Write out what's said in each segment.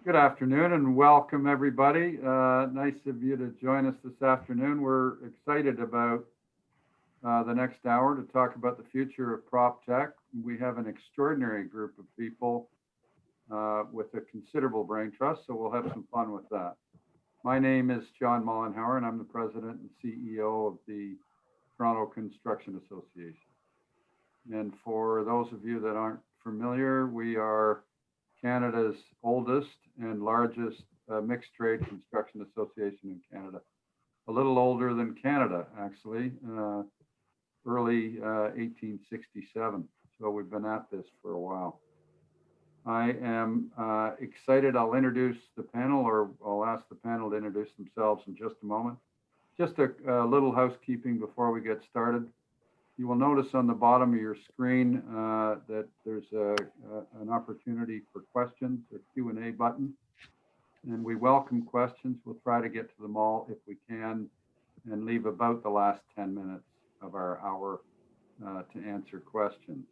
Good afternoon and welcome everybody. Nice of you to join us this afternoon. We're excited about the next hour to talk about the future of PropTech. We have an extraordinary group of people with a considerable brain trust, so we'll have some fun with that. My name is John Mollenhauer and I'm the President and CEO of the Toronto Construction Association. And for those of you that aren't familiar, we are Canada's oldest and largest mixed trade construction association in Canada. A little older than Canada, actually, early 1867. So we've been at this for a while. I am excited. I'll introduce the panel, or I'll ask the panel to introduce themselves in just a moment. Just a little housekeeping before we get started. You will notice on the bottom of your screen that there's an opportunity for questions, a Q&A button, and we welcome questions. We'll try to get to them all if we can and leave about the last 10 minutes of our hour to answer questions.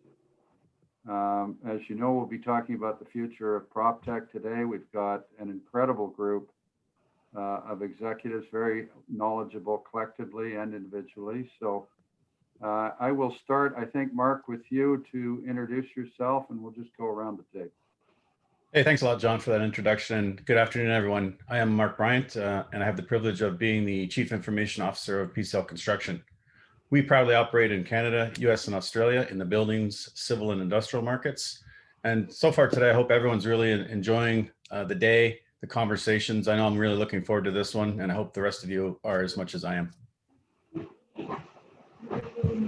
As you know, we'll be talking about the future of PropTech today. We've got an incredible group of executives, very knowledgeable collectively and individually. So I will start, I think, Mark, with you to introduce yourself, and we'll just go around the table. Hey, thanks a lot, John, for that introduction. Good afternoon, everyone. I am Mark Bryant, and I have the privilege of being the Chief Information Officer of PCL Construction. We proudly operate in Canada, US, and Australia in the buildings, civil, and industrial markets. And so far today, I hope everyone's really enjoying the day, the conversations. I know I'm really looking forward to this one, and I hope the rest of you are as much as I am.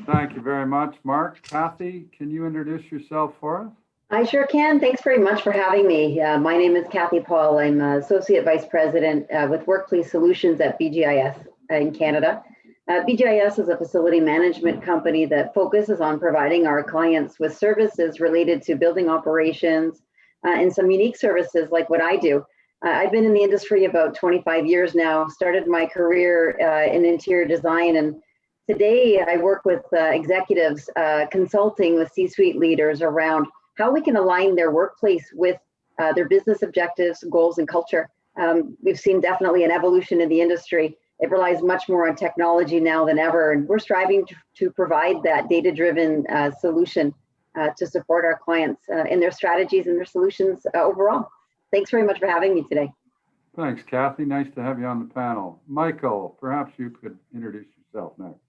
Thank you very much, Mark. Kathy, can you introduce yourself for us? I sure can. Thanks very much for having me. My name is Kathy Paul. I'm Associate Vice President with Workplace Solutions at BGIS in Canada. BGIS is a facility management company that focuses on providing our clients with services related to building operations and some unique services like what I do. I've been in the industry about 25 years now, started my career in interior design, and today I work with executives consulting with C-suite leaders around how we can align their workplace with their business objectives, goals, and culture. We've seen definitely an evolution in the industry. It relies much more on technology now than ever, and we're striving to provide that data-driven solution to support our clients in their strategies and their solutions overall. Thanks very much for having me today. Thanks, Kathy. Nice to have you on the panel. Michael, perhaps you could introduce yourself next.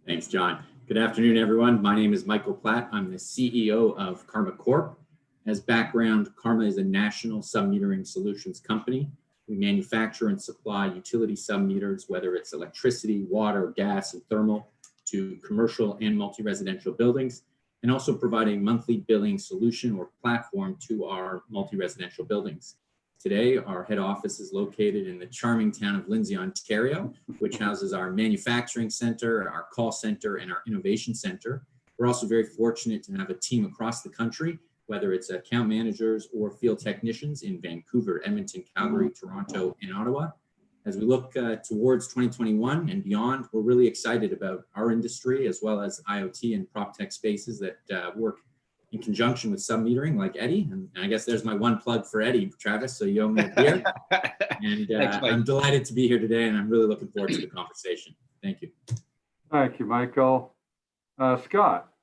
Thanks, John. Good afternoon, everyone. My name is Michael Platt. I'm the CEO of Karma Corp. As background, Karma is a national submetering solutions company. We manufacture and supply utility submeters, whether it's electricity, water, gas, and thermal, to commercial and multi-residential buildings, and also providing monthly billing solution or platform to our multi-residential buildings. Today, our head office is located in the charming town of Lindsay, Ontario, which houses our manufacturing center, our call center, and our innovation center. We're also very fortunate to have a team across the country, whether it's account managers or field technicians in Vancouver, Edmonton, Calgary, Toronto, and Ottawa. As we look towards 2021 and beyond, we're really excited about our industry as well as IoT and PropTech spaces that work in conjunction with submetering, like Eddie. And I guess there's my one plug for Eddie, Travis, so you owe me a beer. And Thanks, I'm delighted to be here today, and I'm really looking forward to the conversation. Thank you. Thank you, Michael. Scott.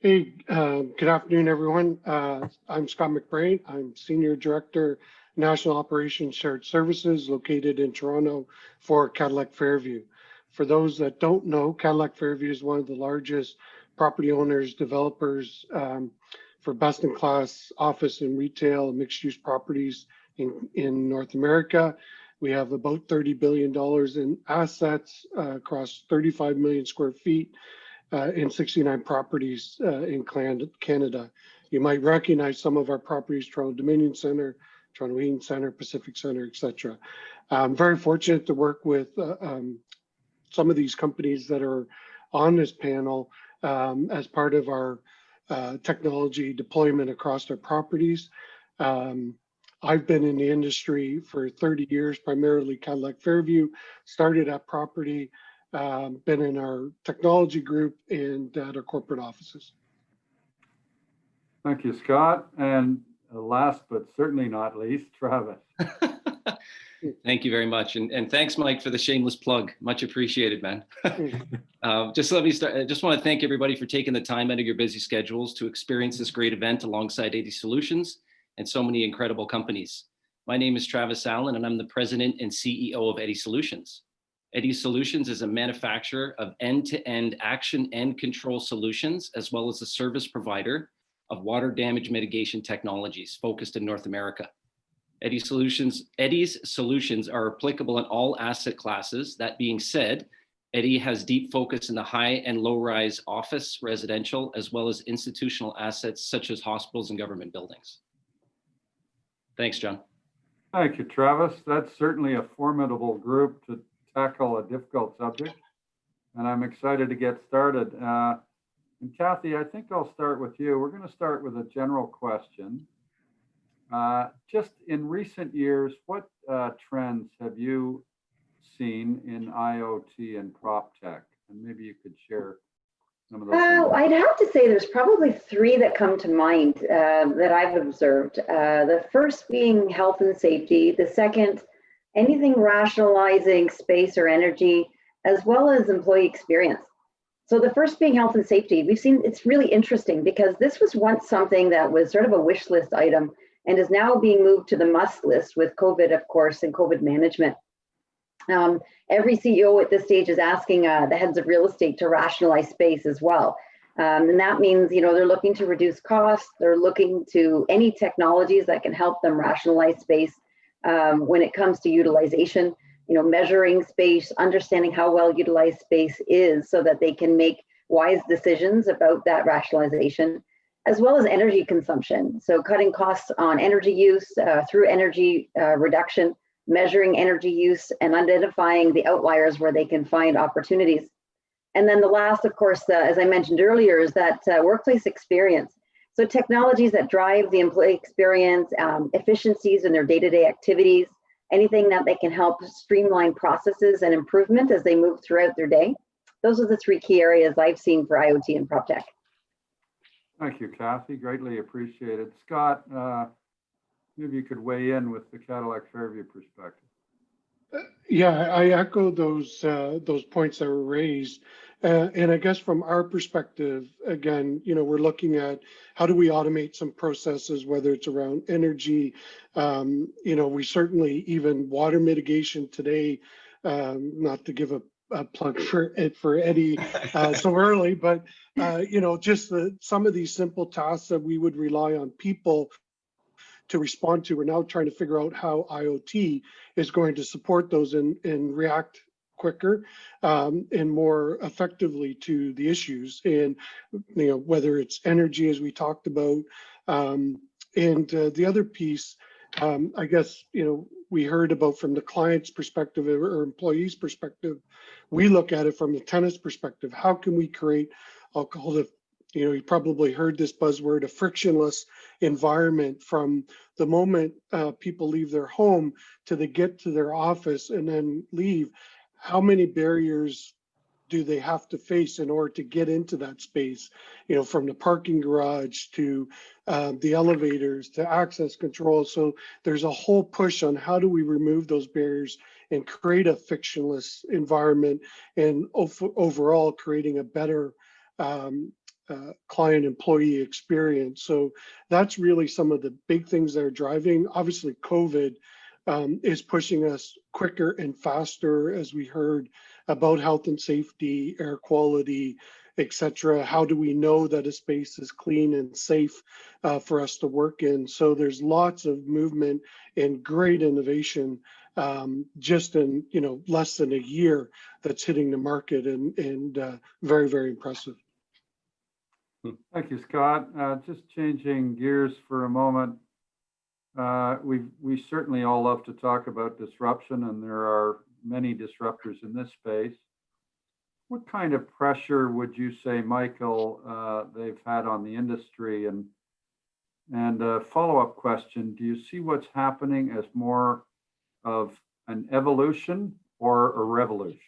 Hey, good afternoon, everyone. I'm Scott McBride. I'm Senior Director, National Operations Shared Services, located in Toronto for Cadillac Fairview. For those that don't know, Cadillac Fairview is one of the largest property owners, developers for best-in-class office and retail mixed-use properties in North America. We have about $30 billion in assets across 35 million square feet in 69 properties in Canada. You might recognize some of our properties: Toronto Dominion Center, Toronto Eaton Center, Pacific Center, etc. I'm very fortunate to work with some of these companies that are on this panel as part of our technology deployment across our properties. I've been in the industry for 30 years, primarily Cadillac Fairview, started at property, been in our technology group and at our corporate offices. Thank you, Scott. And last but certainly not least, Travis. Thank you very much. And thanks, Mike, for the shameless plug. Much appreciated, man. Just let me start. I just want to thank everybody for taking the time out of your busy schedules to experience this great event alongside Eddy Solutions and so many incredible companies. My name is Travis Allan, and I'm the president and CEO of Eddy Solutions. Eddy Solutions is a manufacturer of end-to-end action and control solutions, as well as a service provider of water damage mitigation technologies focused in North America. Eddy's solutions are applicable in all asset classes. That being said, Eddy has deep focus in the high and low-rise office, residential, as well as institutional assets such as hospitals and government buildings. Thanks, John. Thank you, Travis. That's certainly a formidable group to tackle a difficult subject, and I'm excited to get started. And Kathy, I think I'll start with you. We're going to start with a general question. Just in recent years, what trends have you seen in IoT and PropTech? And maybe you could share some of those. I'd have to say there's probably three that come to mind that I've observed. The first being health and safety. The second, anything rationalizing space or energy, as well as employee experience. So the first being health and safety. We've seen it's really interesting because this was once something that was sort of a wish list item and is now being moved to the must list with COVID, of course, and COVID management. Every CEO at this stage is asking the heads of real estate to rationalize space as well. And that means, they're looking to reduce costs. They're looking to any technologies that can help them rationalize space when it comes to utilization, measuring space, understanding how well utilized space is so that they can make wise decisions about that rationalization, as well as energy consumption. So cutting costs on energy use through energy reduction, measuring energy use, and identifying the outliers where they can find opportunities. And then the last, of course, as I mentioned earlier, is that workplace experience. So technologies that drive the employee experience, efficiencies in their day-to-day activities, anything that they can help streamline processes and improvement as they move throughout their day. Those are the three key areas I've seen for IoT and PropTech. Thank you, Kathy. Greatly appreciated. Scott, maybe you could weigh in with the Cadillac Fairview perspective. Yeah, I echo those points that were raised. And I guess from our perspective, again, we're looking at how do we automate some processes, whether it's around energy, we certainly even water mitigation today, not to give a plug for Eddy so early, but just some of these simple tasks that we would rely on people to respond to. We're now trying to figure out how IoT is going to support those and react quicker and more effectively to the issues. And, whether it's energy, as we talked about, and the other piece, I guess, we heard about from the client's perspective or employee's perspective, we look at it from the tenant's perspective. How can we create, I'll call it, you probably heard this buzzword, a frictionless environment from the moment people leave their home to they get to their office and then leave. How many barriers do they have to face in order to get into that space? From the parking garage to the elevators to access control. So there's a whole push on how do we remove those barriers and create a frictionless environment and overall creating a better client employee experience. So that's really some of the big things that are driving. Obviously, COVID is pushing us quicker and faster, as we heard about health and safety, air quality, etc. How do we know that a space is clean and safe for us to work in? So there's lots of movement and great innovation just in less than a year that's hitting the market and very, very impressive. Thank you, Scott. Just changing gears for a moment. We certainly all love to talk about disruption, and there are many disruptors in this space. What kind of pressure would you say, Michael, they've had on the industry? And a follow-up question, do you see what's happening as more of an evolution or a revolution?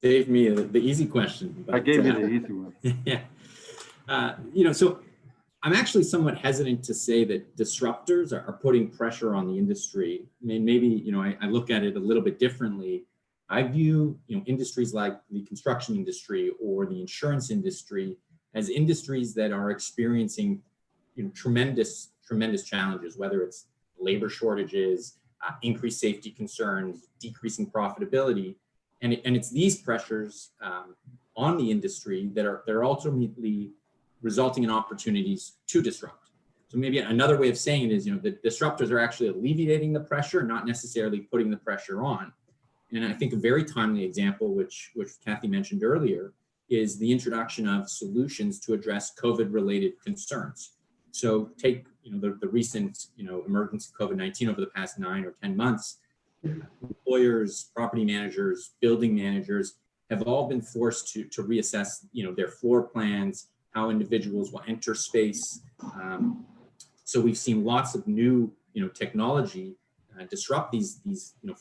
Gave me the easy question. I gave you the easy one. Yeah. So I'm actually somewhat hesitant to say that disruptors are putting pressure on the industry. I mean, maybe, I look at it a little bit differently. I view, industries like the construction industry or the insurance industry as industries that are experiencing, tremendous challenges, whether it's labor shortages, increased safety concerns, decreasing profitability. And it's these pressures on the industry that are ultimately resulting in opportunities to disrupt. So maybe another way of saying it is, the disruptors are actually alleviating the pressure, not necessarily putting the pressure on. And I think a very timely example, which Kathy mentioned earlier, is the introduction of solutions to address COVID-related concerns. So take the recent emergence of COVID-19 over the past 9 or 10 months. Employers, property managers, building managers have all been forced to reassess their floor plans, how individuals will enter space. So we've seen lots of new technology disrupt these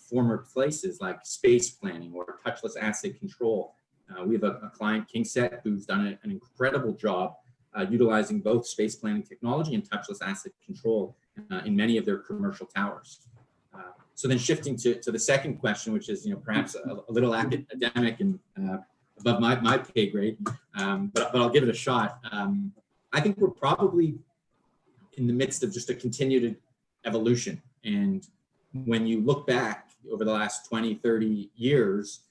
former places like space planning or touchless asset control. We have a client, Kingset, who's done an incredible job utilizing both space planning technology and touchless asset control in many of their commercial towers. So then shifting to the second question, which is perhaps a little academic and above my pay grade, but I'll give it a shot. I think we're probably in the midst of just a continued evolution. And when you look back over the last 20, 30 years,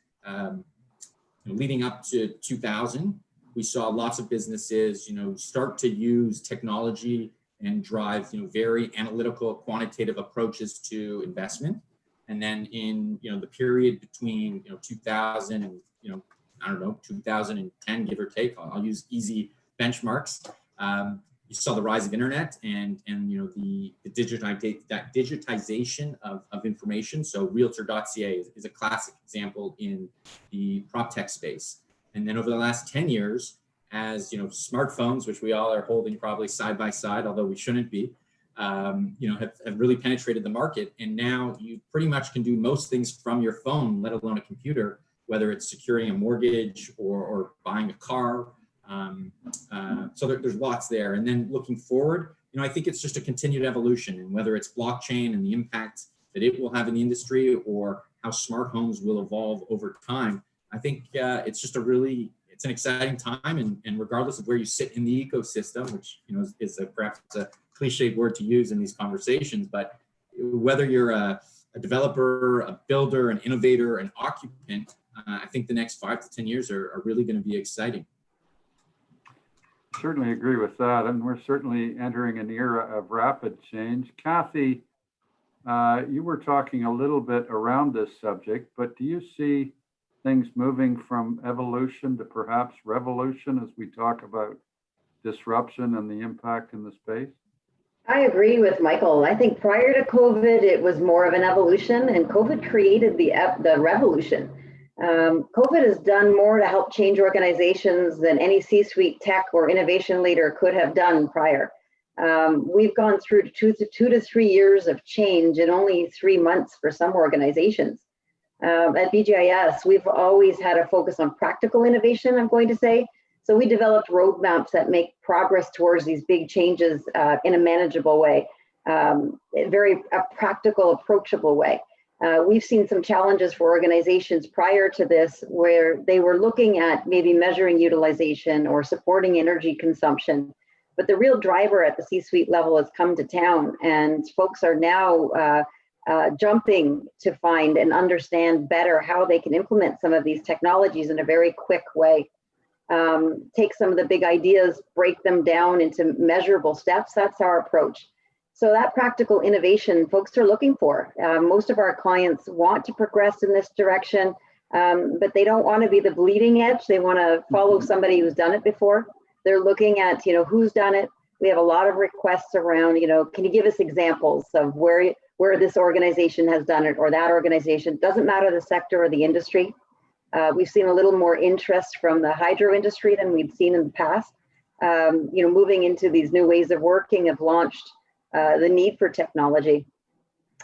leading up to 2000, we saw lots of businesses, start to use technology and drive, very analytical, quantitative approaches to investment. And then in, the period between, 2000 and, 2010, give or take, I'll use easy benchmarks. You saw the rise of internet and the digitization of information. So Realtor.ca is a classic example in the PropTech space. And then over the last 10 years, as smartphones, which we all are holding probably side by side, although we shouldn't be, have really penetrated the market. And now you pretty much can do most things from your phone, let alone a computer, whether it's securing a mortgage or buying a car. So there's lots there. And then looking forward, I think it's just a continued evolution, and whether it's blockchain and the impact that it will have in the industry or how smart homes will evolve over time. I think it's just it's an exciting time, and regardless of where you sit in the ecosystem, which is perhaps a cliched word to use in these conversations, but whether you're a developer, a builder, an innovator, an occupant, I think the next 5 to 10 years are really going to be exciting. Certainly agree with that, and we're certainly entering an era of rapid change. Kathy, you were talking a little bit around this subject, but do you see things moving from evolution to perhaps revolution as we talk about disruption and the impact in the space? I agree with Michael. I think prior to COVID, it was more of an evolution, and COVID created the revolution. COVID has done more to help change organizations than any C-suite tech or innovation leader could have done prior. We've gone through 2 to 3 years of change in only 3 months for some organizations. At BGIS, we've always had a focus on practical innovation, I'm going to say. So we developed roadmaps that make progress towards these big changes in a manageable way, a practical, approachable way. We've seen some challenges for organizations prior to this where they were looking at maybe measuring utilization or supporting energy consumption. But the real driver at the C-suite level has come to town, and folks are now jumping to find and understand better how they can implement some of these technologies in a very quick way. Take some of the big ideas, break them down into measurable steps. That's our approach. So that practical innovation folks are looking for. Most of our clients want to progress in this direction, but they don't want to be the bleeding edge. They want to follow somebody who's done it before. They're looking at, who's done it. We have a lot of requests around, can you give us examples of where this organization has done it, or that organization? Doesn't matter the sector or the industry. We've seen a little more interest from the hydro industry than we'd seen in the past. Moving into these new ways of working have launched the need for technology.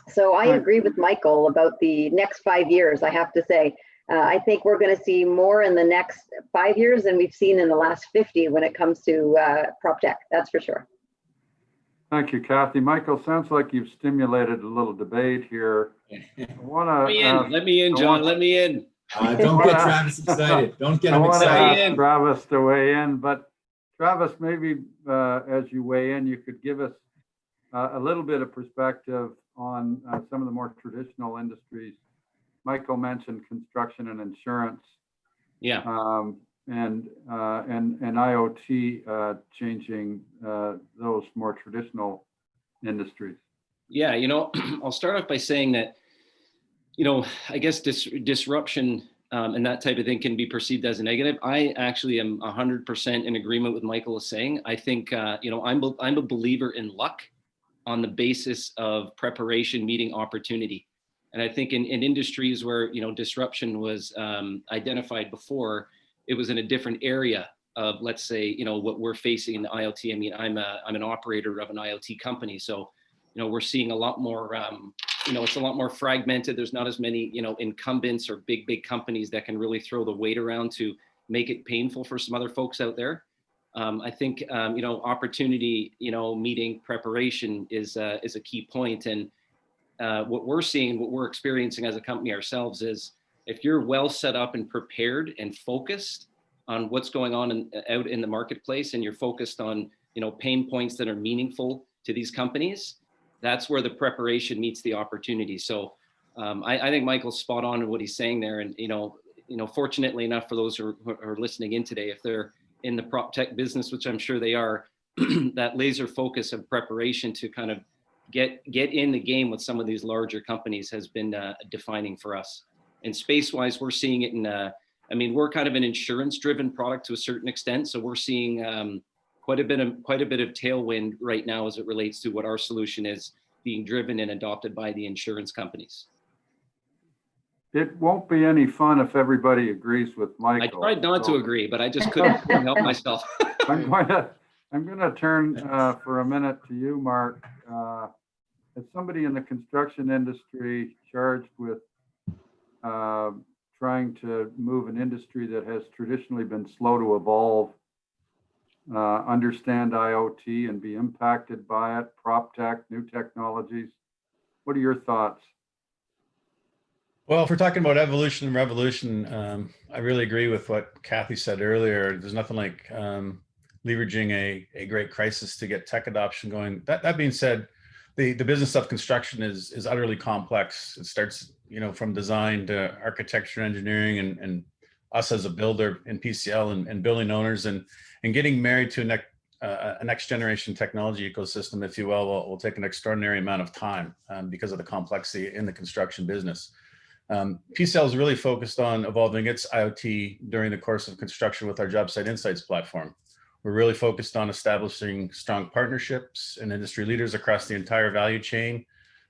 So I agree with Michael about the next 5 years, I have to say. I think we're going to see more in the next 5 years than we've seen in the last 50 when it comes to PropTech, that's for sure. Thank you, Kathy. Michael, sounds like you've stimulated a little debate here. I want to. Let me in, John. Let me in. Don't get Travis excited. Don't get I him want to excited. ask Travis to weigh in, but Travis, maybe as you weigh in, you could give us a little bit of perspective on some of the more traditional industries. Michael mentioned construction and insurance. Yeah. And IoT changing those more traditional industries. Yeah, I'll start off by saying that, I guess disruption and that type of thing can be perceived as a negative. I actually am 100% in agreement with Michael is saying. I think, I'm a believer in luck on the basis of preparation meeting opportunity. And I think in industries where, disruption was identified before, it was in a different area of, let's say, what we're facing in the IoT. I mean, I'm an operator of an IoT company. So, we're seeing a lot more, it's a lot more fragmented. There's not as many, incumbents or big companies that can really throw the weight around to make it painful for some other folks out there. I think, opportunity, meeting preparation is a key point. And what we're seeing, what we're experiencing as a company ourselves is if you're well set up and prepared and focused on what's going on out in the marketplace, and you're focused on, pain points that are meaningful to these companies, that's where the preparation meets the opportunity. So I think Michael's spot on in what he's saying there. And, fortunately enough for those who are listening in today, if they're in the prop tech business, which I'm sure they are, that laser focus of preparation to kind of get in the game with some of these larger companies has been defining for us. And space-wise, we're seeing it in, we're kind of an insurance-driven product to a certain extent. So we're seeing quite a bit of tailwind right now as it relates to what our solution is being driven and adopted by the insurance companies. It won't be any fun if everybody agrees with Michael. I tried not to agree, but I just couldn't help myself. I'm going to turn for a minute to you, Mark. As somebody in the construction industry charged with trying to move an industry that has traditionally been slow to evolve, understand IoT and be impacted by it, PropTech, new technologies. What are your thoughts? Well, if we're talking about evolution and revolution, I really agree with what Kathy said earlier. There's nothing like leveraging a great crisis to get tech adoption going. That being said, the business of construction is utterly complex. It starts, from design to architecture, engineering, and us as a builder in PCL and building owners and getting married to a next generation technology ecosystem, if you will take an extraordinary amount of time because of the complexity in the construction business. PCL is really focused on evolving its IoT during the course of construction with our Job Site Insights platform. We're really focused on establishing strong partnerships and industry leaders across the entire value chain,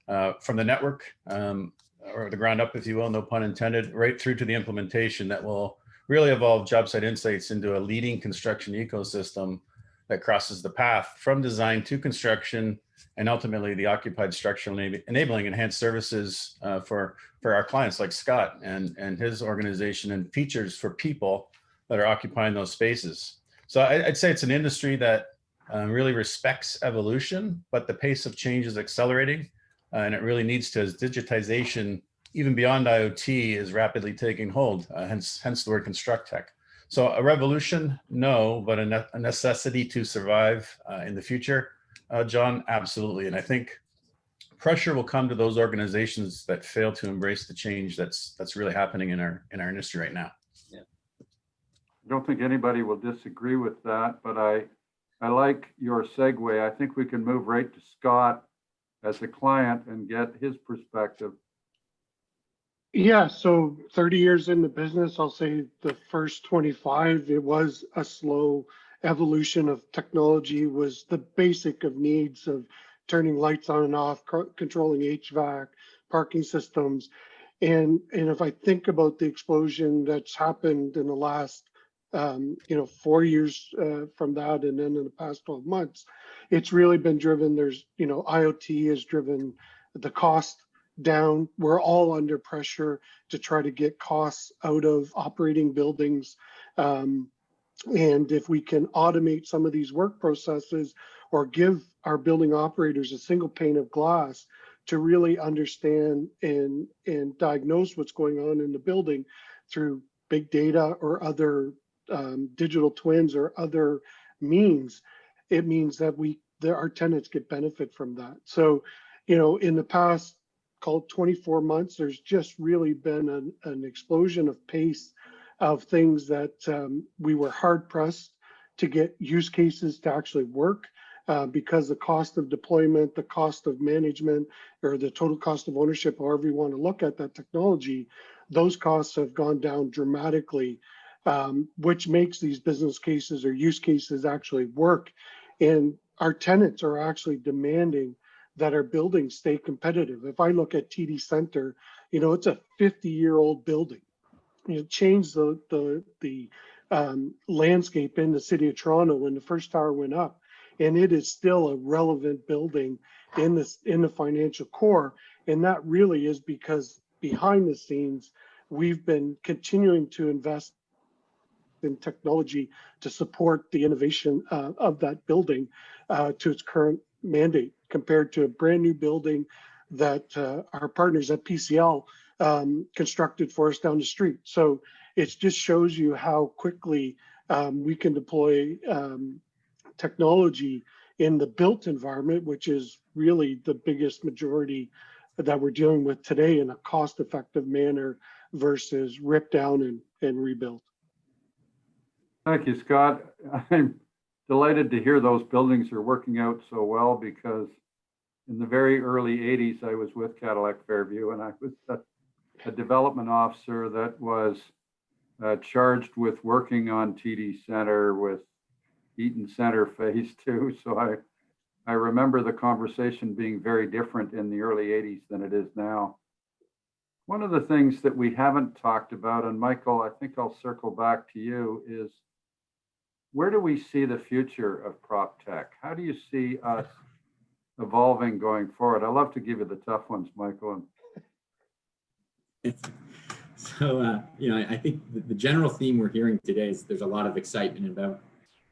from the network or the ground up, if you will, no pun intended, right through to the implementation that will really evolve Job Site Insights into a leading construction ecosystem that crosses the path from design to construction and ultimately the occupied structure, enabling enhanced services for our clients like Scott and his organization, and features for people that are occupying those spaces. So I'd say it's an industry that really respects evolution, but the pace of change is accelerating, and it really needs to, as digitization, even beyond IoT, is rapidly taking hold, hence the word construct tech. So a revolution, no, but a necessity to survive in the future, John, absolutely. And I think pressure will come to those organizations that fail to embrace the change that's really happening in our industry right now. Yeah. I don't think anybody will disagree with that, but I like your segue. I think we can move right to Scott as a client and get his perspective. Yeah, so 30 years in the business, I'll say the first 25, it was a slow evolution of technology, was the basic of needs of turning lights on and off, controlling HVAC, parking systems. And if I think about the explosion that's happened in the last 4 years from that, and then in the past 12 months, it's really been driven. There's, IoT has driven the cost down. We're all under pressure to try to get costs out of operating buildings. And if we can automate some of these work processes or give our building operators a single pane of glass to really understand and diagnose what's going on in the building through big data or other digital twins or other means. It means that our tenants get benefit from that. So, in the past, call it 24 months, there's just really been an explosion of pace of things that we were hard pressed to get use cases to actually work because the cost of deployment, the cost of management, or the total cost of ownership, however you want to look at that technology, those costs have gone down dramatically, which makes these business cases or use cases actually work. And our tenants are actually demanding that our buildings stay competitive. If I look at TD Center, it's a 50-year-old building. It changed the landscape in the city of Toronto when the first tower went up, and it is still a relevant building in the financial core. And that really is because behind the scenes, we've been continuing to invest in technology to support the innovation of that building to its current mandate, compared to a brand new building that our partners at PCL constructed for us down the street. So it just shows you how quickly we can deploy technology in the built environment, which is really the biggest majority that we're dealing with today, in a cost-effective manner versus rip down and rebuild. Thank you, Scott. I'm delighted to hear those buildings are working out so well, because in the very early 80s, I was with Cadillac Fairview, and I was a development officer that was charged with working on TD Center with Eaton Center Phase 2. So I remember the conversation being very different in the early 80s than it is now. One of the things that we haven't talked about, and Michael, I think I'll circle back to you, is where do we see the future of PropTech? How do you see us evolving going forward? I love to give you the tough ones, Michael. So, I think the general theme we're hearing today is there's a lot of excitement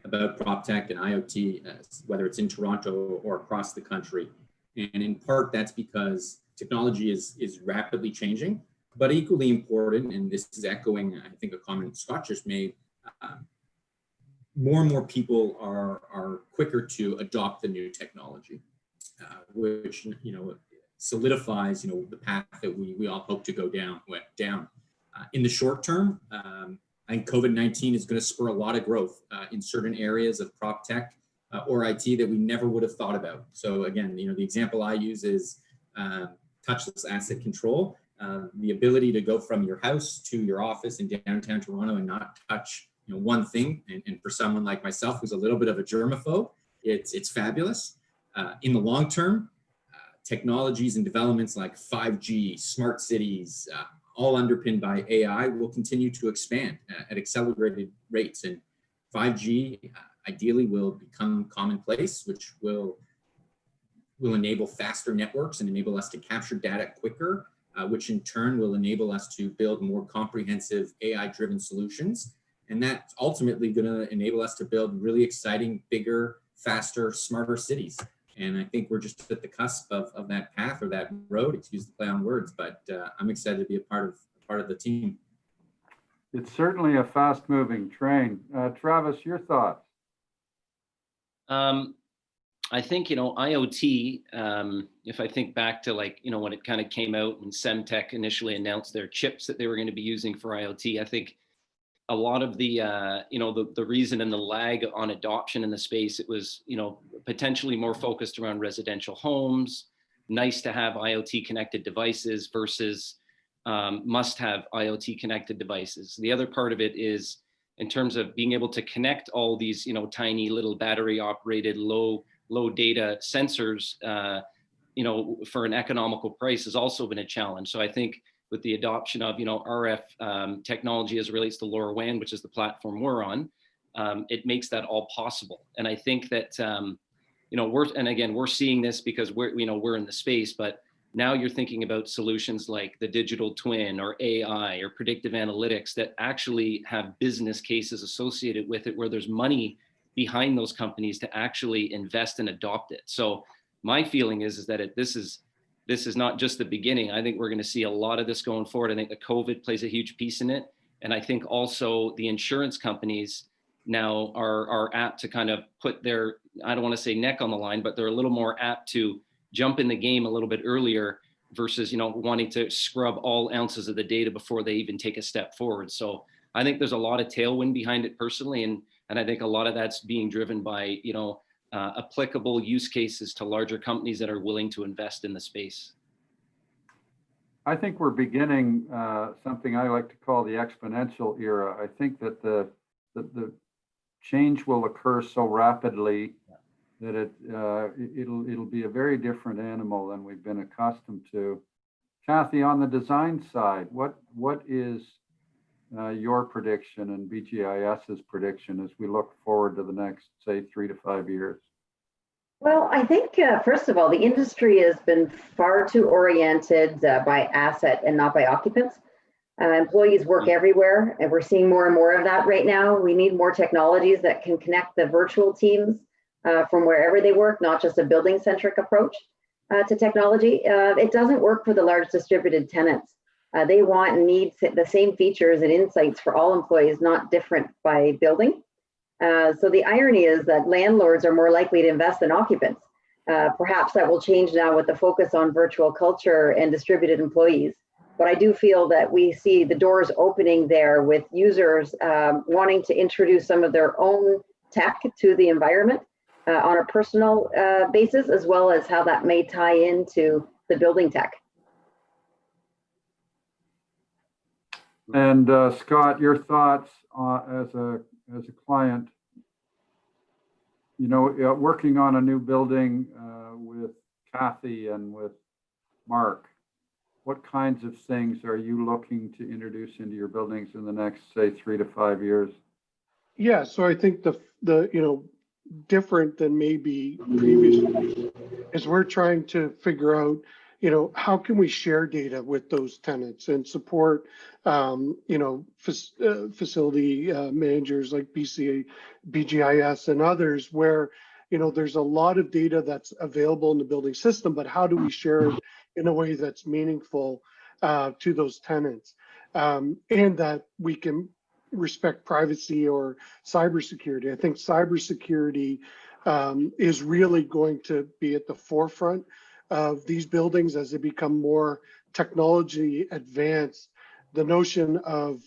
about PropTech and IoT, whether it's in Toronto or across the country. And in part, that's because technology is rapidly changing, but equally important, and this is echoing, I think, a comment Scott just made, more and more people are quicker to adopt the new technology, which, solidifies, the path that we all hope to go down. In the short term, I think COVID-19 is going to spur a lot of growth in certain areas of PropTech or IT that we never would have thought about. So again, the example I use is touchless asset control, the ability to go from your house to your office in downtown Toronto and not touch one thing. And for someone like myself, who's a little bit of a germaphobe, it's fabulous. In the long term, technologies and developments like 5G, smart cities, all underpinned by AI, will continue to expand at accelerated rates. And 5G ideally will become commonplace, which will enable faster networks and enable us to capture data quicker, which in turn will enable us to build more comprehensive AI-driven solutions. And that's ultimately going to enable us to build really exciting, bigger, faster, smarter cities. And I think we're just at the cusp of that path, or that road, excuse the play on words, but I'm excited to be a part of the team. It's certainly a fast-moving train. Travis, your thoughts? I think, IoT, if I think back to when it kind of came out when Semtech initially announced their chips that they were going to be using for IoT, I think a lot of the, the reason and the lag on adoption in the space, it was, potentially more focused around residential homes, nice to have IoT connected devices versus must have IoT connected devices. The other part of it is in terms of being able to connect all these, tiny little battery operated low data sensors, for an economical price has also been a challenge. So I think with the adoption of, RF technology as it relates to LoRaWAN, which is the platform we're on, it makes that all possible. And I think that, we're seeing this because we're in the space, but now you're thinking about solutions like the digital twin or AI or predictive analytics that actually have business cases associated with it, where there's money behind those companies to actually invest and adopt it. So my feeling is that this is not just the beginning. I think we're going to see a lot of this going forward. I think the COVID plays a huge piece in it. And I think also the insurance companies now are apt to kind of put their, I don't want to say neck on the line, but they're a little more apt to jump in the game a little bit earlier versus, wanting to scrub all ounces of the data before they even take a step forward. So I think there's a lot of tailwind behind it personally. And I think a lot of that's being driven by, applicable use cases to larger companies that are willing to invest in the space. I think we're beginning something I like to call the exponential era. I think that the change will occur so rapidly that it'll be a very different animal than we've been accustomed to. Kathy, on the design side, what is your prediction and BGIS's prediction as we look forward to the next, say, 3 to 5 years? Well, I think, first of all, the industry has been far too oriented by asset and not by occupants. Employees work everywhere, and we're seeing more and more of that right now. We need more technologies that can connect the virtual teams from wherever they work, not just a building-centric approach to technology. It doesn't work for the large distributed tenants. They want and need the same features and insights for all employees, not different by building. So the irony is that landlords are more likely to invest than occupants. Perhaps that will change now with the focus on virtual culture and distributed employees. But I do feel that we see the doors opening there with users wanting to introduce some of their own tech to the environment on a personal basis, as well as how that may tie into the building tech. And Scott, your thoughts as a client, working on a new building with Kathy and with Mark, what kinds of things are you looking to introduce into your buildings in the next, say, 3 to 5 years? Yeah, so I think the different than maybe previously is we're trying to figure out, how can we share data with those tenants and support, facility managers like BGIS and others where, there's a lot of data that's available in the building system, but how do we share it in a way that's meaningful to those tenants, and that we can respect privacy or cybersecurity. I think cybersecurity is really going to be at the forefront of these buildings as they become more technology advanced. The notion of,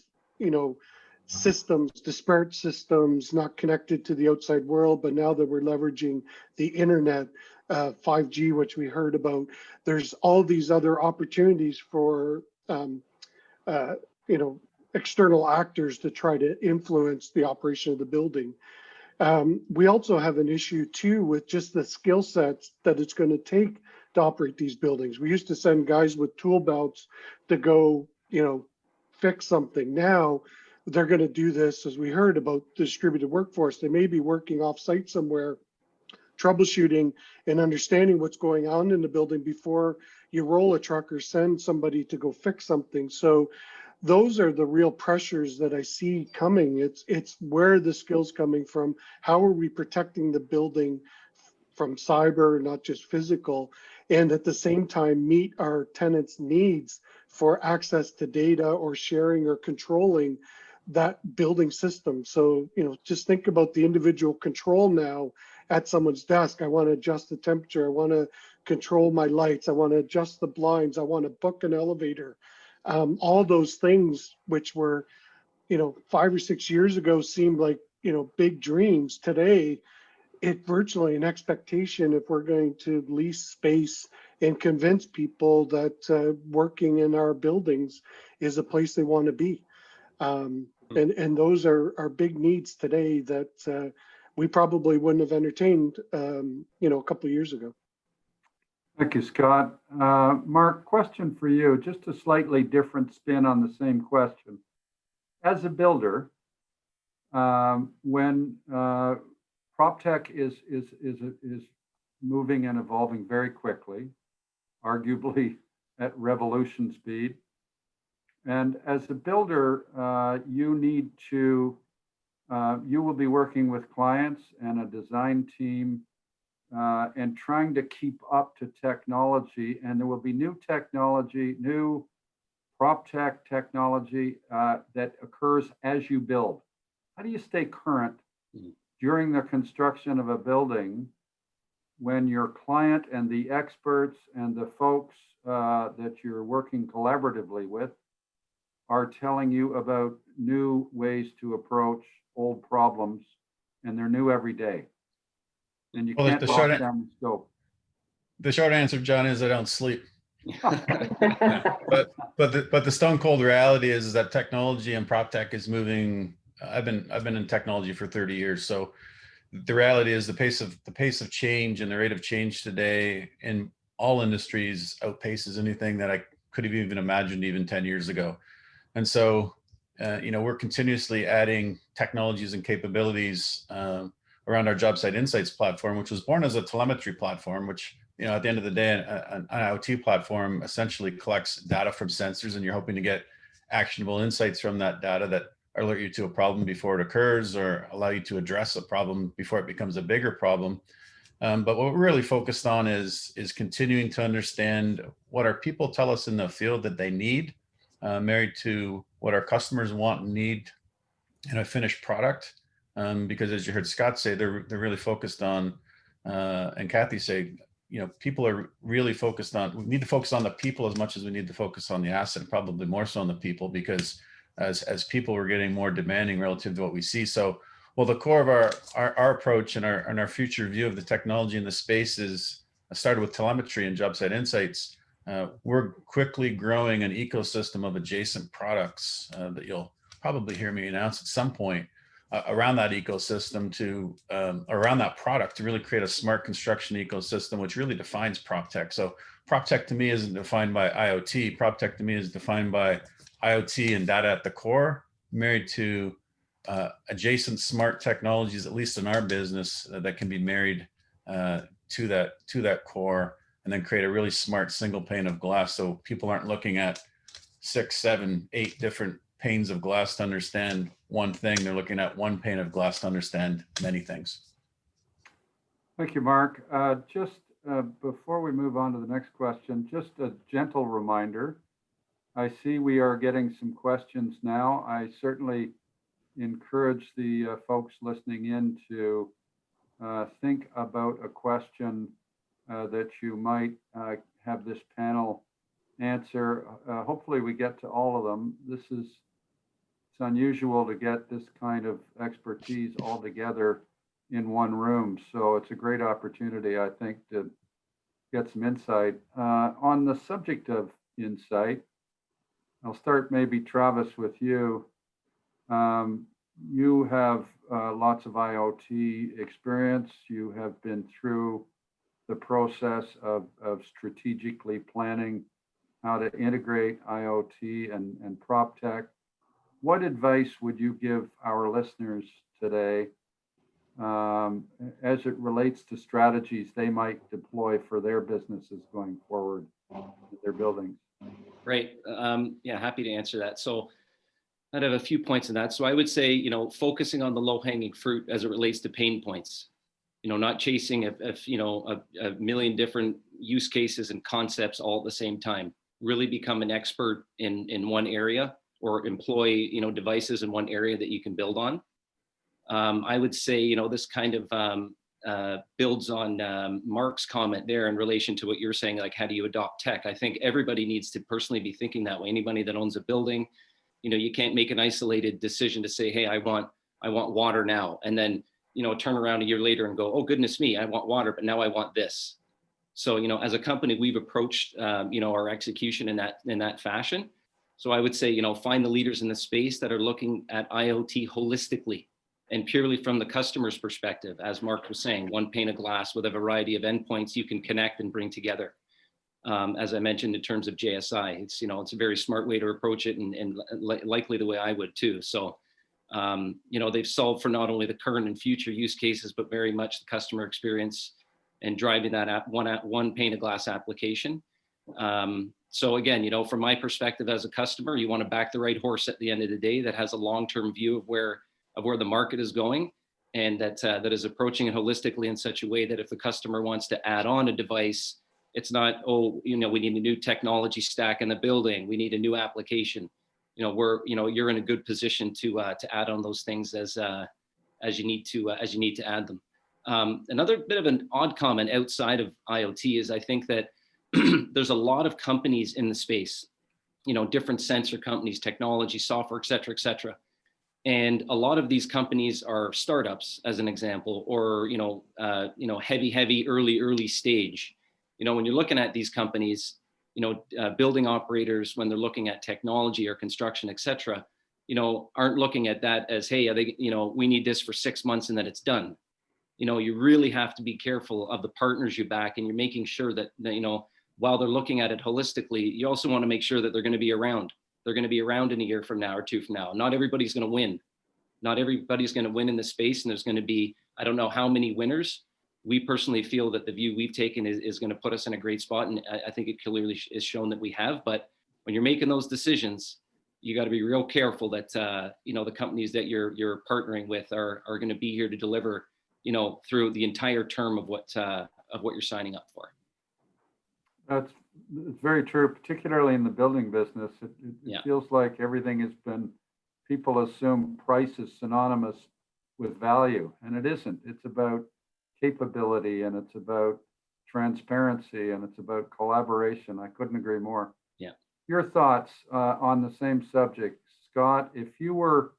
systems, disparate systems, not connected to the outside world, but now that we're leveraging the internet, 5G, which we heard about, there's all these other opportunities for, external actors to try to influence the operation of the building. We also have an issue too with just the skill sets that it's going to take to operate these buildings. We used to send guys with tool belts to go, fix something. Now they're going to do this, as we heard about the distributed workforce. They may be working off site somewhere, troubleshooting and understanding what's going on in the building before you roll a truck or send somebody to go fix something. So those are the real pressures that I see coming. It's where the skills coming from. How are we protecting the building from cyber, not just physical, and at the same time meet our tenants' needs for access to data or sharing or controlling that building system. So, just think about the individual control now at someone's desk. I want to adjust the temperature. I want to control my lights. I want to adjust the blinds. I want to book an elevator. All those things which were, 5 or 6 years ago seemed like, big dreams. Today, it's virtually an expectation if we're going to lease space and convince people that working in our buildings is a place they want to be. And those are big needs today that we probably wouldn't have entertained, a couple of years ago. Thank you, Scott. Mark, question for you, just a slightly different spin on the same question. As a builder, when PropTech is moving and evolving very quickly, arguably at revolution speed, and as a builder, you need to you will be working with clients and a design team and trying to keep up to technology. And there will be new technology, new PropTech technology that occurs as you build. How do you stay current during the construction of a building when your client and the experts and the folks that you're working collaboratively with are telling you about new ways to approach old problems, and they're new every day? And you Well, can't lock down the scope. The short answer, John, is I don't sleep. But the stone cold reality is that technology and PropTech is moving. I've been in technology for 30 years, so the reality is the pace of change and the rate of change today in all industries outpaces anything that I could have even imagined even 10 years ago. And so, we're continuously adding technologies and capabilities around our Job Site Insights platform, which was born as a telemetry platform, which, at the end of the day, an IoT platform essentially collects data from sensors, and you're hoping to get actionable insights from that data that alert you to a problem before it occurs or allow you to address a problem before it becomes a bigger problem. But what we're really focused on is continuing to understand what our people tell us in the field that they need, married to what our customers want and need in a finished product. Because as you heard Scott say, they're really focused on, and Kathy say, people are really focused on, we need to focus on the people as much as we need to focus on the asset, probably more so on the people, because as people we're getting more demanding relative to what we see. So, well, the core of our approach and our future view of the technology in the space is started with telemetry and Job Site Insights. We're quickly growing an ecosystem of adjacent products that you'll probably hear me announce at some point around that ecosystem around that product to really create a smart construction ecosystem, which really defines PropTech. So PropTech to me isn't defined by IoT. PropTech to me is defined by IoT and data at the core, married to adjacent smart technologies, at least in our business, that can be married to that core, and then create a really smart single pane of glass. So people aren't looking at 6, 7, 8 different panes of glass to understand one thing. They're looking at one pane of glass to understand many things. Thank you, Mark. Just before we move on to the next question, just a gentle reminder. I see we are getting some questions now. I certainly encourage the folks listening in to think about a question that you might have this panel answer. Hopefully we get to all of them. It's unusual to get this kind of expertise all together in one room. So it's a great opportunity, I think, to get some insight. On the subject of insight, I'll start maybe, Travis, with you. You have lots of IoT experience. You have been through the process of strategically planning how to integrate IoT and PropTech. What advice would you give our listeners today as it relates to strategies they might deploy for their businesses going forward, their buildings? Great. Yeah, happy to answer that. So I'd have a few points in that. So I would say, focusing on the low-hanging fruit as it relates to pain points, not chasing a million different use cases and concepts all at the same time. Really become an expert in one area, or employ, devices in one area that you can build on. I would say, this kind of builds on Mark's comment there in relation to what you're saying, like, how do you adopt tech? I think everybody needs to personally be thinking that way. Anybody that owns a building, you can't make an isolated decision to say, hey, I want water now. And then, turn around a year later and go, oh, goodness me, I want water, but now I want this. So, as a company, we've approached, our execution in that fashion. So I would say, find the leaders in the space that are looking at IoT holistically and purely from the customer's perspective. As Mark was saying, one pane of glass with a variety of endpoints you can connect and bring together. As I mentioned, in terms of JSI, it's a very smart way to approach it, and likely the way I would too. So, they've solved for not only the current and future use cases, but very much the customer experience and driving that one pane of glass application. So again, from my perspective as a customer, you want to back the right horse at the end of the day that has a long-term view of where of where the market is going, and that is approaching it holistically in such a way that if the customer wants to add on a device, it's not, oh, we need a new technology stack in the building, we need a new application. You're in a good position to add on those things as you need to add them. Another bit of an odd comment outside of IoT is I think that there's a lot of companies in the space, different sensor companies, technology, software, et cetera, and a lot of these companies are startups, as an example, or heavy early stage. When you're looking at these companies, building operators, when they're looking at technology or construction, et cetera, aren't looking at that as, hey, we need this for 6 months and then it's done. You really have to be careful of the partners you back, and you're making sure that, while they're looking at it holistically, you also want to make sure that they're going to be around. They're going to be around in a year from now or 2 from now. Not everybody's going to win. Not everybody's going to win in the space, and there's going to be, I don't know how many winners. We personally feel that the view we've taken is going to put us in a great spot, and I think it clearly is shown that we have. But when you're making those decisions, you got to be real careful that the companies that you're partnering with are going to be here to deliver, through the entire term of what you're signing up for. It's very true, particularly in the building business. It Yeah. feels like everything has been, people assume price is synonymous with value, and it isn't. It's about capability, and it's about transparency, and it's about collaboration. I couldn't agree more. Yeah. Your thoughts on the same subject, Scott? If you were,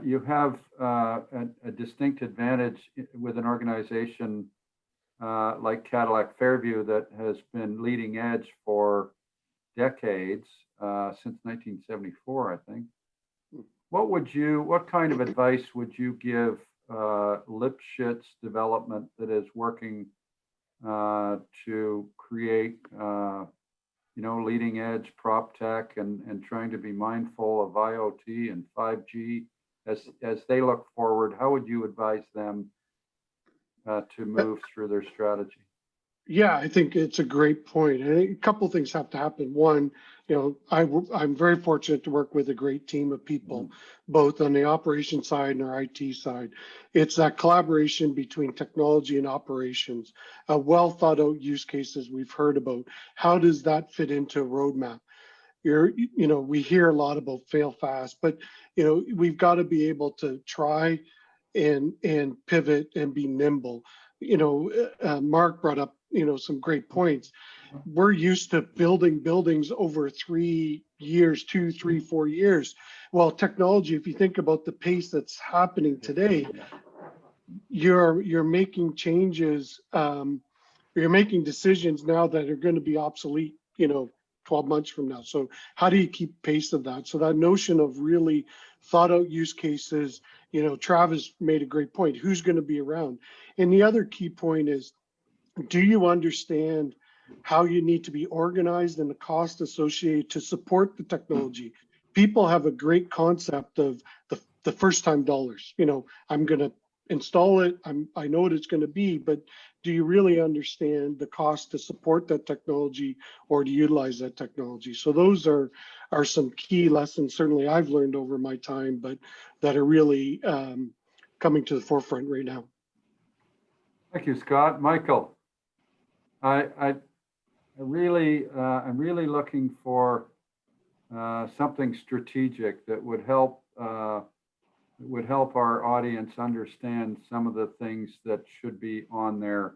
you have a distinct advantage with an organization like Cadillac Fairview that has been leading edge for decades, since 1974, I think. What kind of advice would you give Lipschitz Development that is working to create, leading edge prop tech and trying to be mindful of IoT and 5G as they look forward? How would you advise them to move through their strategy? Yeah, I think it's a great point. And a couple of things have to happen. One, I'm very fortunate to work with a great team of people, both on the operation side and our IT side. It's that collaboration between technology and operations, well thought out use cases we've heard about. How does that fit into a roadmap? We hear a lot about fail fast, but we've got to be able to try and pivot and be nimble. Mark brought up some great points. We're used to building buildings over 3 years, 2, 3, 4 years. Well, technology, if you think about the pace that's happening today, you're making changes, you're making decisions now that are going to be obsolete 12 months from now. So how do you keep pace of that? So that notion of really thought out use cases, Travis made a great point. Who's going to be around? And the other key point is, do you understand how you need to be organized and the cost associated to support the technology? People have a great concept of the first time dollars. I'm going to install it. I know what it's going to be, but do you really understand the cost to support that technology or to utilize that technology? So those are some key lessons, certainly I've learned over my time, but that are really coming to the forefront right now. Thank you, Scott. Michael, I'm really looking for something strategic that would help our audience understand some of the things that should be on their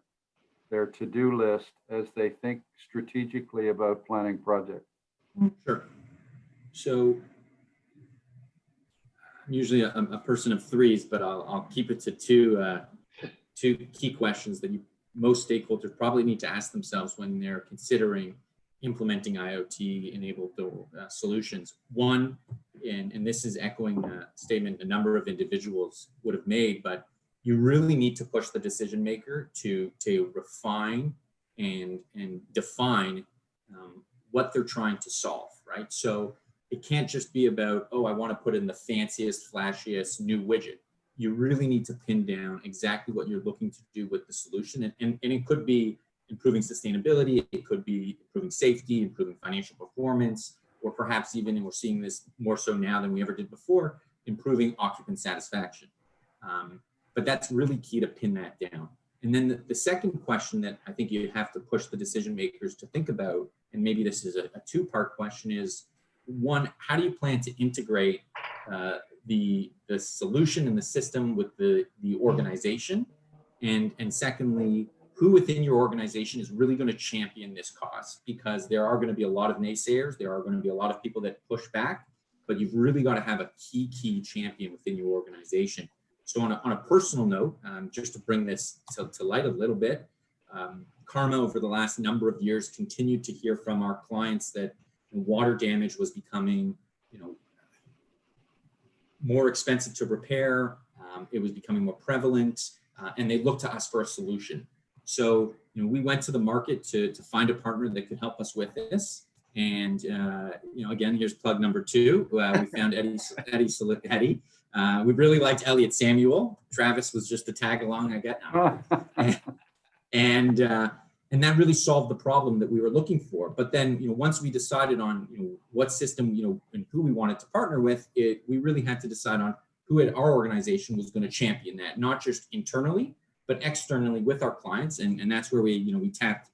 to-do list as they think strategically about planning projects. Sure. So I'm usually a person of threes, but I'll keep it to two key questions that most stakeholders probably need to ask themselves when they're considering implementing IoT-enabled solutions. One, and this is echoing a statement a number of individuals would have made, but you really need to push the decision maker to refine and define what they're trying to solve, right? So it can't just be about, oh, I want to put in the fanciest, flashiest new widget. You really need to pin down exactly what you're looking to do with the solution. And it could be improving sustainability, it could be improving safety, improving financial performance, or perhaps even, and we're seeing this more so now than we ever did before, improving occupant satisfaction. But that's really key to pin that down. And then the second question that I think you have to push the decision makers to think about, and maybe this is a two-part question, is one, how do you plan to integrate the solution and the system with the organization? And secondly, who within your organization is really going to champion this cause? Because there are going to be a lot of naysayers, there are going to be a lot of people that push back, but you've really got to have a key champion within your organization. So on a personal note, just to bring this to light a little bit, Karma over the last number of years continued to hear from our clients that water damage was becoming, more expensive to repair. It was becoming more prevalent, and they looked to us for a solution. So, we went to the market to find a partner that could help us with this. And, again, here's plug number 2. We found Eddie. We really liked Elliot Samuel. Travis was just a tag along, I get. And that really solved the problem that we were looking for. But then, once we decided on, what system, and who we wanted to partner with, we really had to decide on who at our organization was going to champion that, not just internally, but externally with our clients. And that's where we tapped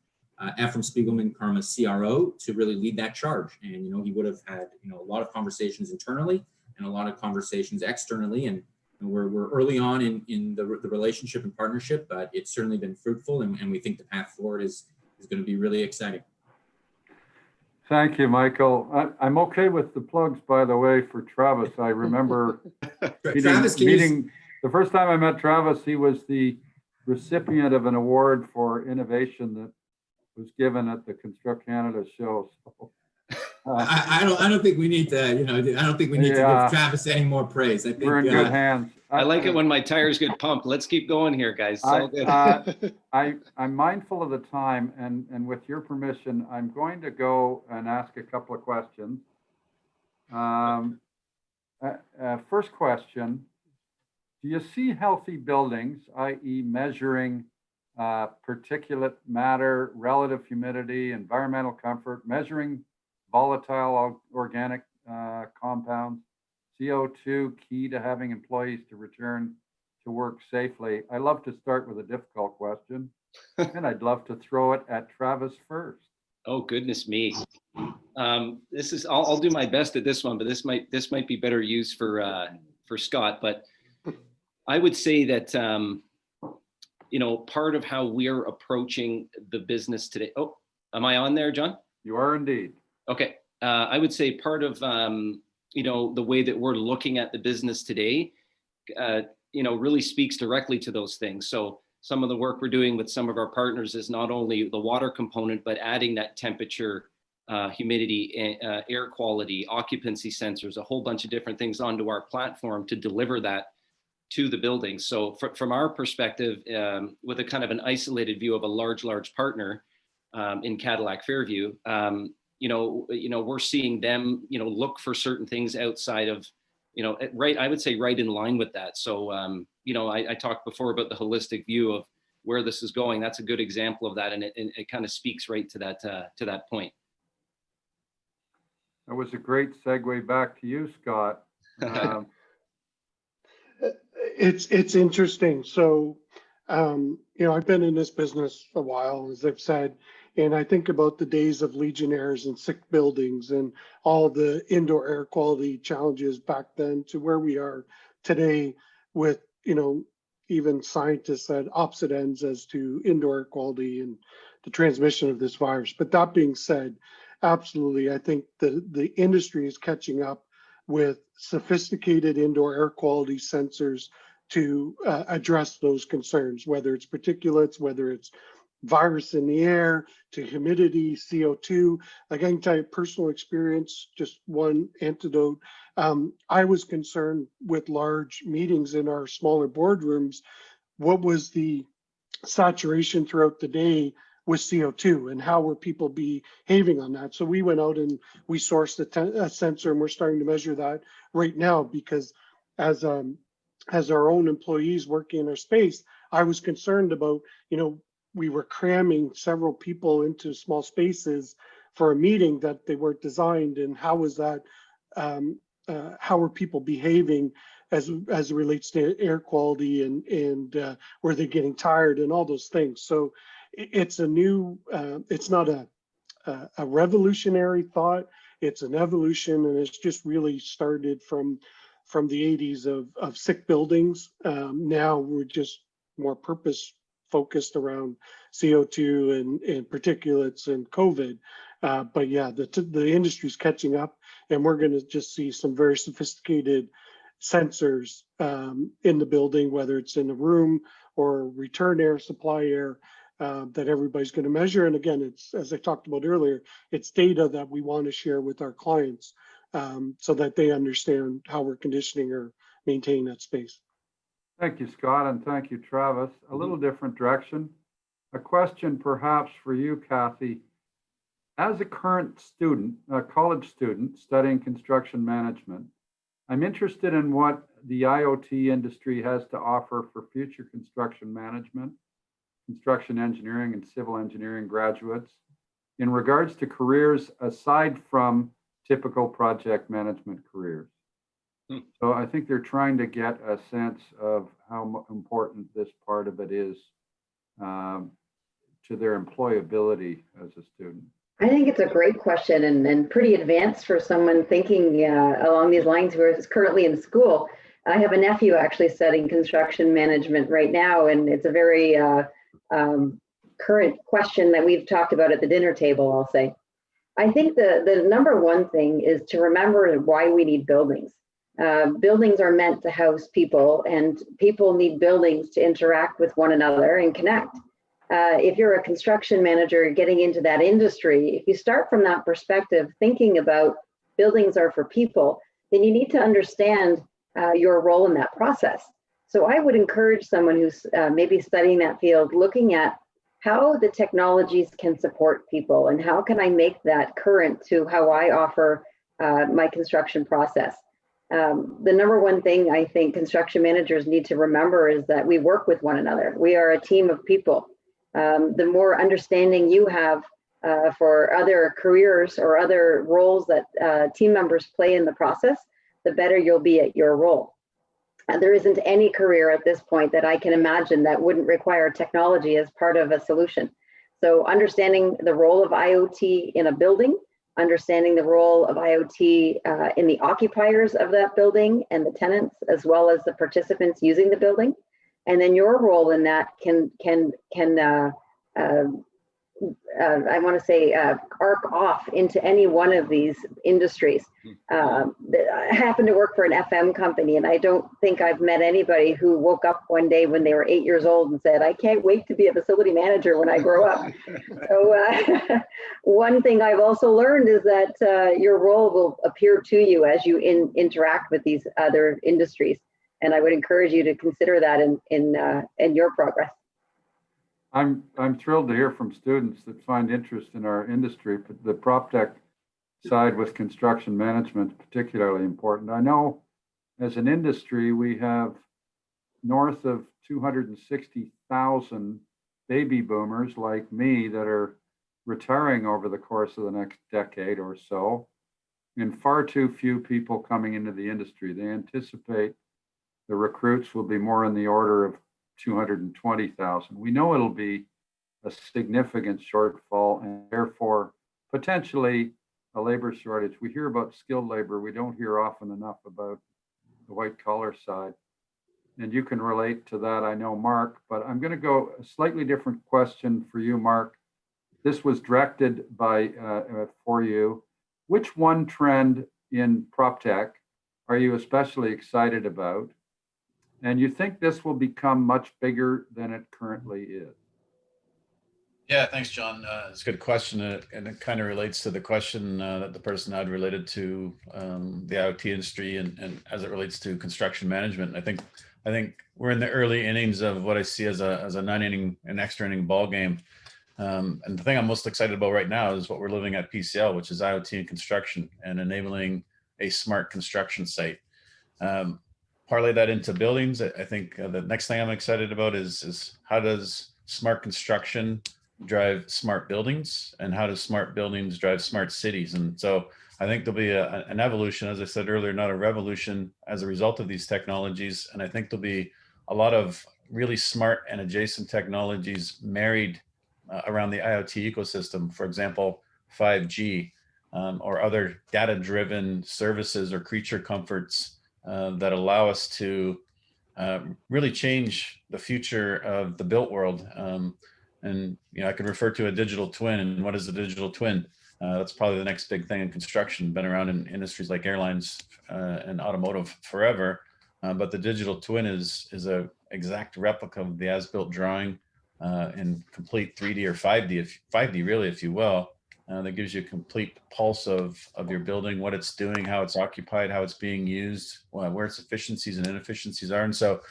Ephraim Spiegelman, Karma's CRO, to really lead that charge. And, he would have had, a lot of conversations internally and a lot of conversations externally. And we're early on in the relationship and partnership, but it's certainly been fruitful, and we think the path forward is going to be really exciting. Thank you, Michael. I'm okay with the plugs, by the way, for Travis. I remember meeting the first time I met Travis, he was the recipient of an award for innovation that was given at the Construct Canada show. So, I don't think we need to, I don't think we need to give Travis any more praise. I think we're in good hands. I like it when my tires get pumped. Let's keep going here, guys. It's all good. I'm mindful of the time, and with your permission, I'm going to go and ask a couple of questions. First question, do you see healthy buildings, i.e. measuring particulate matter, relative humidity, environmental comfort, measuring volatile organic compounds, CO2 key to having employees to return to work safely? I love to start with a difficult question, and I'd love to throw it at Travis first. Oh, goodness me. I'll do my best at this one, but this might be better used for Scott. But I would say that part of how we're approaching the business today. Oh, am I on there, John? You are indeed. Okay. I would say part of, the way that we're looking at the business today, really speaks directly to those things. So some of the work we're doing with some of our partners is not only the water component, but adding that temperature, humidity, air quality, occupancy sensors, a whole bunch of different things onto our platform to deliver that to the building. So from our perspective, with a kind of an isolated view of a large partner in Cadillac Fairview, we're seeing them, look for certain things outside of, I would say right in line with that. So, I talked before about the holistic view of where this is going. That's a good example of that. And it kind of speaks right to that point. That was a great segue back to you, Scott. It's interesting. So, I've been in this business a while, as I've said, and I think about the days of Legionnaires and sick buildings and all the indoor air quality challenges back then to where we are today with, even scientists at opposite ends as to indoor air quality and the transmission of this virus. But that being said, absolutely, I think the industry is catching up with sophisticated indoor air quality sensors to address those concerns, whether it's particulates, whether it's virus in the air, to humidity, CO2. Like I can tell you personal experience, just one antidote. I was concerned with large meetings in our smaller boardrooms. What was the saturation throughout the day with CO2 and how were people behaving on that? So we went out and we sourced a sensor, and we're starting to measure that right now, because as our own employees working in our space, I was concerned about, we were cramming several people into small spaces for a meeting that they weren't designed, and how was that how are people behaving as it relates to air quality and where they're getting tired and all those things. So it's a new, it's not a revolutionary thought. It's an evolution, and it's just really started from the 80s of sick buildings. Now we're just more purpose focused around CO2 and particulates and COVID. But yeah, the industry's catching up, and we're going to just see some very sophisticated sensors in the building, whether it's in the room or return air, supply air, that everybody's going to measure. And again, it's, as I talked about earlier, it's data that we want to share with our clients so that they understand how we're conditioning or maintaining that space. Thank you, Scott, and thank you, Travis. A little different direction. A question perhaps for you, Kathy. As a current student, a college student studying construction management, I'm interested in what the IoT industry has to offer for future construction management, construction engineering, and civil engineering graduates in regards to careers aside from typical project management careers. So I think they're trying to get a sense of how important this part of it is to their employability as a student. I think it's a great question and pretty advanced for someone thinking along these lines who is currently in school. I have a nephew actually studying construction management right now, and it's a very current question that we've talked about at the dinner table, I'll say. I think the number one thing is to remember why we need buildings. Buildings are meant to house people, and people need buildings to interact with one another and connect. If you're a construction manager getting into that industry, if you start from that perspective, thinking about buildings are for people, then you need to understand your role in that process. So I would encourage someone who's maybe studying that field, looking at how the technologies can support people and how can I make that current to how I offer my construction process. The number one thing I think construction managers need to remember is that we work with one another. We are a team of people. The more understanding you have for other careers or other roles that team members play in the process, the better you'll be at your role. There isn't any career at this point that I can imagine that wouldn't require technology as part of a solution. So understanding the role of IoT in a building, understanding the role of IoT in the occupiers of that building and the tenants, as well as the participants using the building. And then your role in that can I want to say arc off into any one of these industries. I happen to work for an FM company, and I don't think I've met anybody who woke up one day when they were 8 years old and said, I can't wait to be a facility manager when I grow up. So one thing I've also learned is that your role will appear to you as you interact with these other industries. And I would encourage you to consider that in your progress. I'm thrilled to hear from students that find interest in our industry, but the PropTech side with construction management is particularly important. I know as an industry, we have north of 260,000 baby boomers like me that are retiring over the course of the next decade or so, and far too few people coming into the industry. They anticipate the recruits will be more in the order of 220,000. We know it'll be a significant shortfall and therefore potentially a labor shortage. We hear about skilled labor. We don't hear often enough about the white collar side. And you can relate to that, I know, Mark, but I'm going to go a slightly different question for you, Mark. This was directed for you. Which one trend in PropTech are you especially excited about? And you think this will become much bigger than it currently is? Yeah, thanks, John. It's a good question, and it kind of relates to the question that the person had related to the IoT industry and as it relates to construction management. I think we're in the early innings of what I see as a 9-inning and extra inning ball game. And the thing I'm most excited about right now is what we're living at PCL, which is IoT in construction and enabling a smart construction site. Parlay that into buildings. I think the next thing I'm excited about is how does smart construction drive smart buildings and how does smart buildings drive smart cities. And so I think there'll be an evolution, as I said earlier, not a revolution as a result of these technologies. And I think there'll be a lot of really smart and adjacent technologies married around the IoT ecosystem. For example, 5G or other data-driven services or creature comforts that allow us to really change the future of the built world. And I can refer to a digital twin. And what is a digital twin? That's probably the next big thing in construction. Been around in industries like airlines and automotive forever. But the digital twin is a exact replica of the as-built drawing in complete 3D or 5D really, if you will. That gives you a complete pulse of your building, what it's doing, how it's occupied, how it's being used, where its efficiencies and inefficiencies are. And so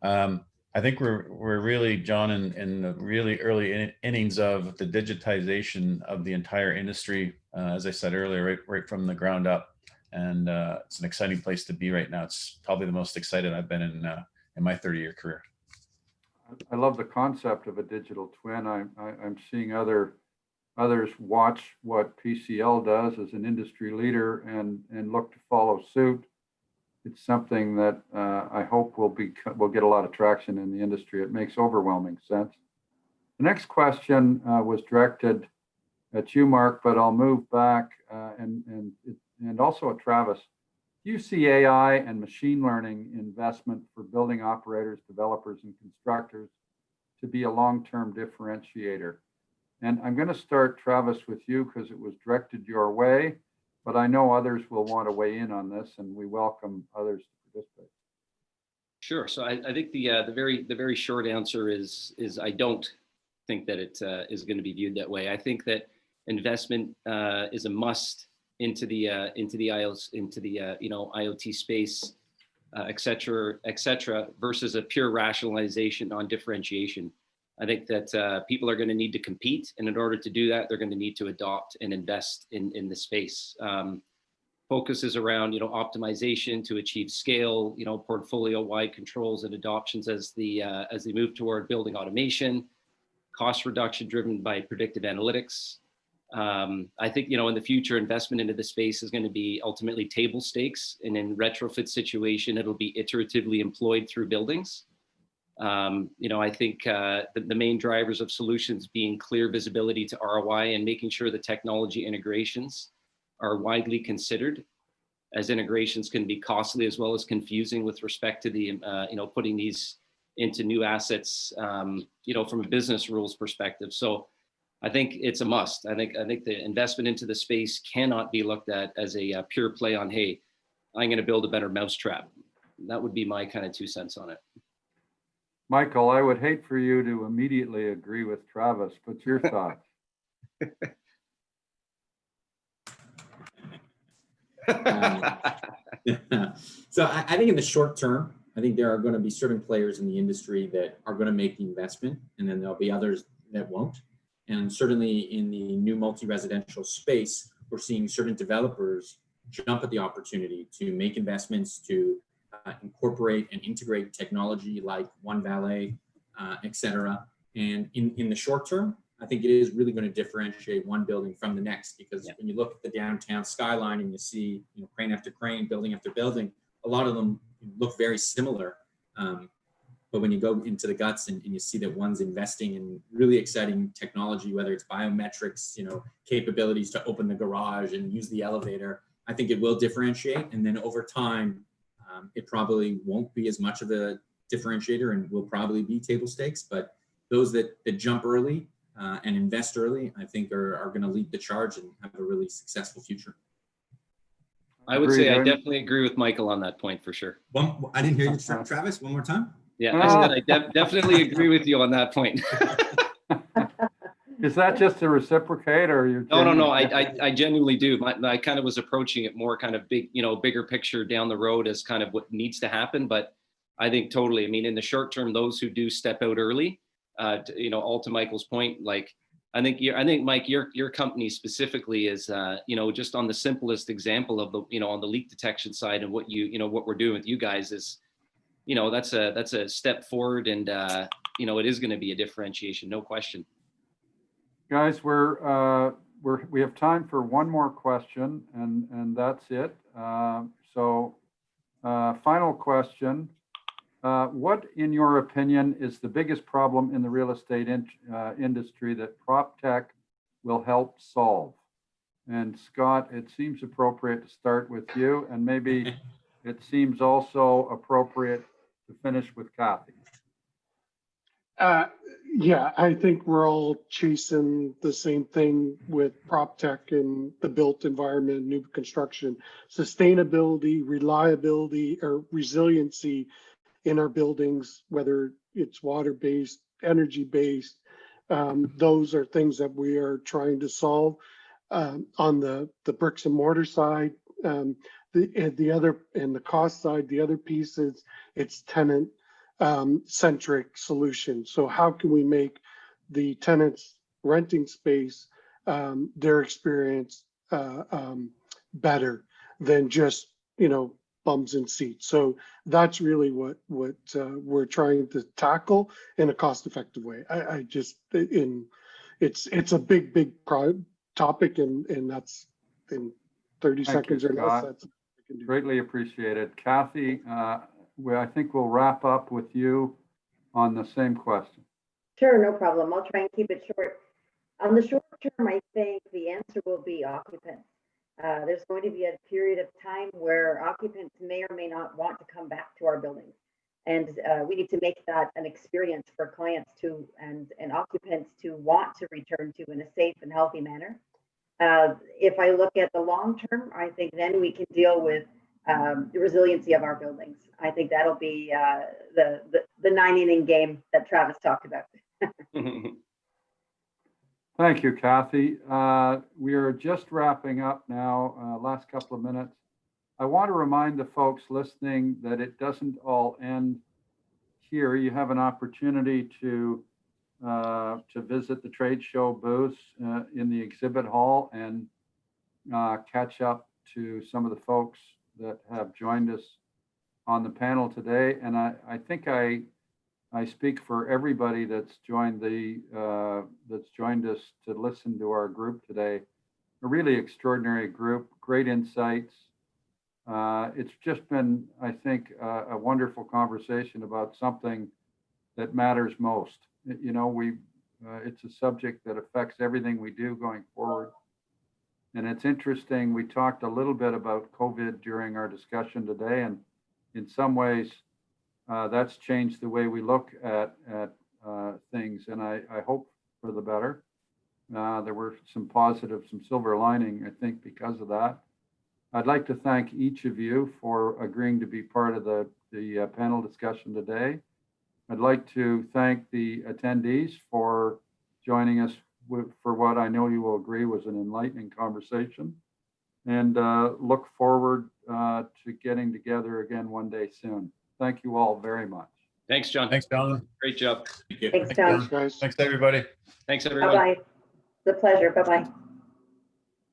I think we're really, John, in the really early innings of the digitization of the entire industry, as I said earlier, right from the ground up. And it's an exciting place to be right now. It's probably the most excited I've been in my 30-year career. I love the concept of a digital twin. I'm seeing others watch what PCL does as an industry leader and look to follow suit. It's something that I hope will get a lot of traction in the industry. It makes overwhelming sense. The next question was directed at you, Mark, but I'll move back and also at Travis. Do you see AI and machine learning investment for building operators, developers, and constructors to be a long-term differentiator? And I'm going to start, Travis, with you because it was directed your way, but I know others will want to weigh in on this, and we welcome others to participate. Sure. So I think the very short answer is I don't think that it is going to be viewed that way. I think that investment is a must into the IoT space, et cetera, versus a pure rationalization on differentiation. I think that people are going to need to compete, and in order to do that, they're going to need to adopt and invest in the space. Focus is around optimization to achieve scale, portfolio-wide controls and adoptions as they move toward building automation, cost reduction driven by predictive analytics. I think in the future, investment into the space is going to be ultimately table stakes, and in retrofit situation, it'll be iteratively employed through buildings. I think the main drivers of solutions being clear visibility to ROI and making sure the technology integrations are widely considered, as integrations can be costly as well as confusing with respect to the putting these into new assets from a business rules perspective. So I think it's a must. I think the investment into the space cannot be looked at as a pure play on, hey, I'm going to build a better mousetrap. That would be my kind of 2 cents on it. Michael, I would hate for you to immediately agree with Travis, but your thoughts? So I think in the short term, I think there are going to be certain players in the industry that are going to make the investment, and then there'll be others that won't. And certainly in the new multi-residential space, we're seeing certain developers jump at the opportunity to make investments to incorporate and integrate technology like One Valet, et cetera. And in the short term, I think it is really going to differentiate one building from the next, because when you look at the downtown skyline and you see crane after crane, building after building, a lot of them look very similar. But when you go into the guts and you see that one's investing in really exciting technology, whether it's biometrics, capabilities to open the garage and use the elevator, I think it will differentiate. And then over time, it probably won't be as much of a differentiator and will probably be table stakes. But those that jump early and invest early, I think are going to lead the charge and have a really successful future. I would say I definitely agree with Michael on that point for sure. I didn't hear you, Travis. One more time. Yeah, I said I definitely agree with you on that point. Is that just to reciprocate, or you're? No. I genuinely do. I kind of was approaching it more kind of big, bigger picture down the road as kind of what needs to happen. But I think totally. I mean, in the short term, those who do step out early, all to Michael's point, like I think Mike, your company specifically is, just on the simplest example of the, on the leak detection side and what what we're doing with you guys is, that's a step forward, and it is going to be a differentiation, no question. Guys, we have time for one more question, and that's it. Final question. What, in your opinion, is the biggest problem in the real estate industry that PropTech will help solve? And Scott, it seems appropriate to start with you, and maybe it seems also appropriate to finish with Kathy. Yeah, I think we're all chasing the same thing with PropTech and the built environment, new construction, sustainability, reliability, or resiliency in our buildings, whether it's water-based, energy-based. Those are things that we are trying to solve. On the bricks and mortar side, the other, and the cost side, the other piece is it's tenant centric solution. So how can we make the tenants renting space, their experience better than just, bums and seats? So that's really what we're trying to tackle in a cost effective way. It's a big topic, and that's in 30 seconds or less. That's what I can do. Greatly appreciated. Kathy, I think we'll wrap up with you on the same question. Sure, no problem. I'll try and keep it short. On the short term, I think the answer will be occupants. There's going to be a period of time where occupants may or may not want to come back to our buildings. And we need to make that an experience for clients to and occupants to want to return to in a safe and healthy manner. If I look at the long term, I think then we can deal with the resiliency of our buildings. I think that'll be the 9-inning game that Travis talked about. Thank you, Kathy. We are just wrapping up now, last couple of minutes. I want to remind the folks listening that it doesn't all end here. You have an opportunity to visit the trade show booths in the exhibit hall and catch up to some of the folks that have joined us on the panel today. And I think I speak for everybody that's joined us to listen to our group today. A really extraordinary group, great insights. It's just been, I think, a wonderful conversation about something that matters most. It's a subject that affects everything we do going forward. And it's interesting, we talked a little bit about COVID during our discussion today, and in some ways, that's changed the way we look at things, and I hope for the better. There were some positive, some silver lining, I think, because of that. I'd like to thank each of you for agreeing to be part of the panel discussion today. I'd like to thank the attendees for joining us for what I know you will agree was an enlightening conversation, and look forward to getting together again one day soon. Thank you all very much. Thanks, John. Thanks, John. Great job. Thank you. Thanks, John. Thanks, guys. Thanks, everybody. Thanks, everyone. Bye-bye. It's a pleasure. Bye-bye.